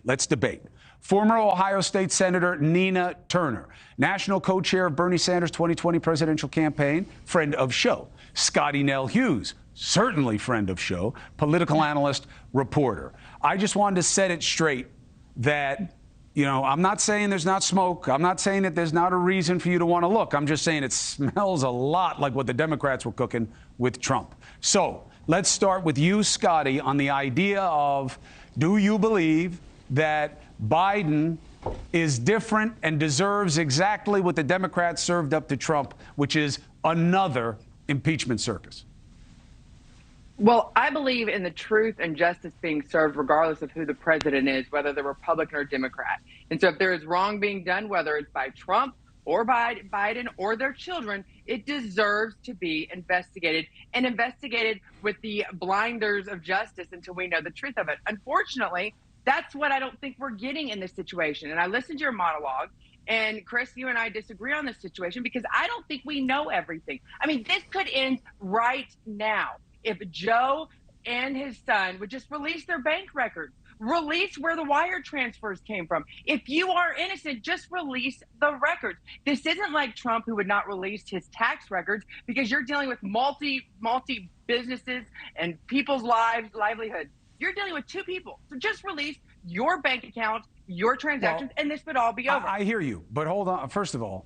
Let's debate. Former Ohio State Senator Nina Turner, national co-chair of Bernie Sanders' 2020 presidential campaign, friend of show. Scottie Nell Hughes, certainly friend of show, political analyst, reporter. I just wanted to set it straight that, I'm not saying there's not smoke. I'm not saying that there's not a reason for you to want to look. I'm just saying it smells a lot like what the Democrats were cooking with Trump. So let's start with you, Scottie, on the idea of, do you believe that Biden is different and deserves exactly what the Democrats served up to Trump, which is another impeachment circus? Well, I believe in the truth and justice being served regardless of who the president is, whether they're Republican or Democrat. And so if there is wrong being done, whether it's by Trump or by Biden or their children, it deserves to be investigated, and investigated with the blinders of justice until we know the truth of it. Unfortunately, that's what I don't think we're getting in this situation. And I listened to your monologue. And Chris, you and I disagree on this situation because I don't think we know everything. I mean, this could end right now if Joe and his son would just release their bank records, release where the wire transfers came from. If you are innocent, just release the records. This isn't like Trump, who would not release his tax records, because you're dealing with multi businesses and people's livelihoods. You're dealing with two people. So just release your bank account, your transactions, and this would all be over. I hear you, but hold on. First of all,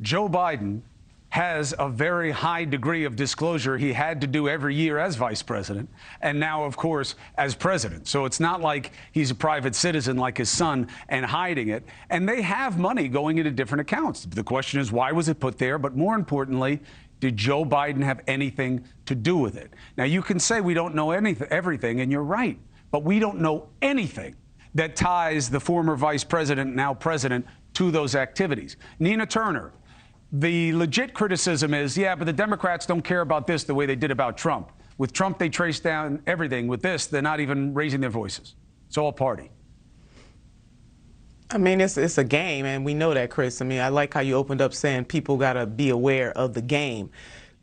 Joe Biden has a very high degree of disclosure he had to do every year as vice president, and now, of course, as president. So it's not like he's a private citizen like his son and hiding it. And they have money going into different accounts. The question is, why was it put there? But more importantly, did Joe Biden have anything to do with it? Now, you can say we don't know everything, and you're right, but we don't know anything that ties the former vice president, now president, to those activities. Nina Turner, the legit criticism is, yeah, but the Democrats don't care about this the way they did about Trump. With Trump, they trace down everything. With this, they're not even raising their voices. It's all party. I mean, it's a game, and we know that, Chris. I mean, I like how you opened up saying people got to be aware of the game.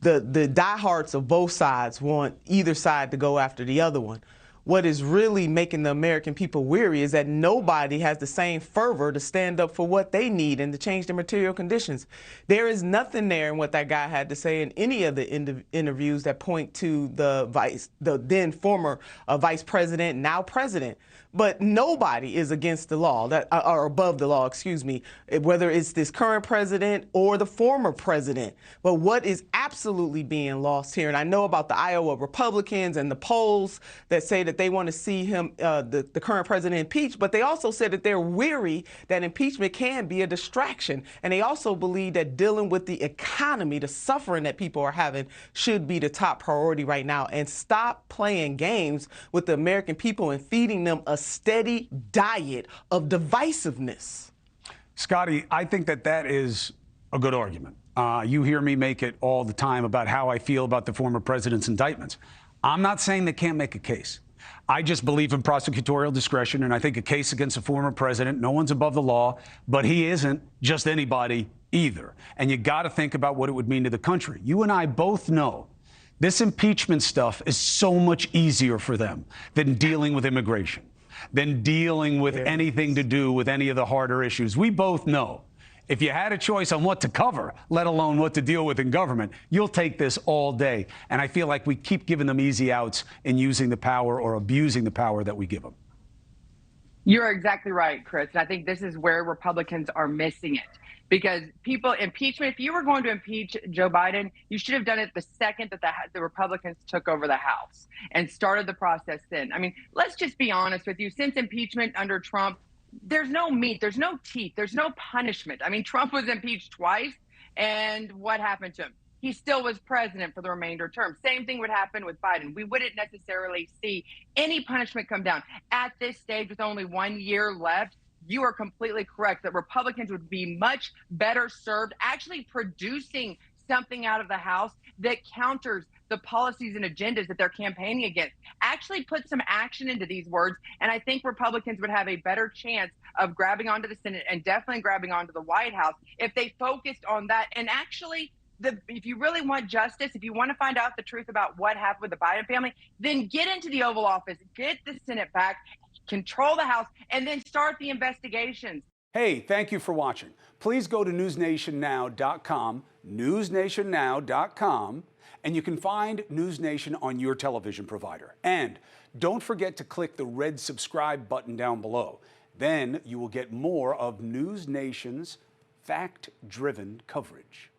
The diehards of both sides want either side to go after the other one. What is really making the American people weary is that nobody has the same fervor to stand up for what they need and to change their material conditions. There is nothing there in what that guy had to say in any of the interviews that point to the then former vice president, now president. But nobody is against the law, or above the law, excuse me, whether it's this current president or the former president. But what is absolutely being lost here, and I know about the Iowa Republicans and the polls that say that they want to see him, the current president, impeached, but they also said that they're weary that impeachment can be a distraction. And they also believe that dealing with the economy, the suffering that people are having, should be the top priority right now. And stop playing games with the American people and feeding them a steady diet of divisiveness. Scottie, I think that is a good argument. You hear me make it all the time about how I feel about the former president's indictments. I'm not saying they can't make a case. I just believe in prosecutorial discretion, and I think a case against a former president, no one's above the law, but he isn't just anybody either. And you got to think about what it would mean to the country. You and I both know this impeachment stuff is so much easier for them than dealing with immigration, than dealing with anything to do with any of the harder issues. We both know if you had a choice on what to cover, let alone what to deal with in government, you'll take this all day. And I feel like we keep giving them easy outs in using the power or abusing the power that we give them. You're exactly right, Chris. And I think this is where Republicans are missing it. Because impeachment, if you were going to impeach Joe Biden, you should have done it the second that the Republicans took over the House and started the process then. I mean, let's just be honest with you. Since impeachment under Trump, there's no meat, there's no teeth, there's no punishment. I mean, Trump was impeached twice, and what happened to him? He still was president for the remainder term. Same thing would happen with Biden. We wouldn't necessarily see any punishment come down. At this stage, with only 1 year left, you are completely correct that Republicans would be much better served actually producing something out of the House that counters the policies and agendas that they're campaigning against. Actually put some action into these words, and I think Republicans would have a better chance of grabbing onto the Senate and definitely grabbing onto the White House if they focused on that. And actually, if you really want justice, if you want to find out the truth about what happened with the Biden family, then get into the Oval Office, get the Senate back, control the House, and then start the investigations. Hey, thank you for watching. Please go to newsnationnow.com, newsnationnow.com, and you can find NewsNation on your television provider. And don't forget to click the red subscribe button down below. Then you will get more of NewsNation's fact-driven coverage.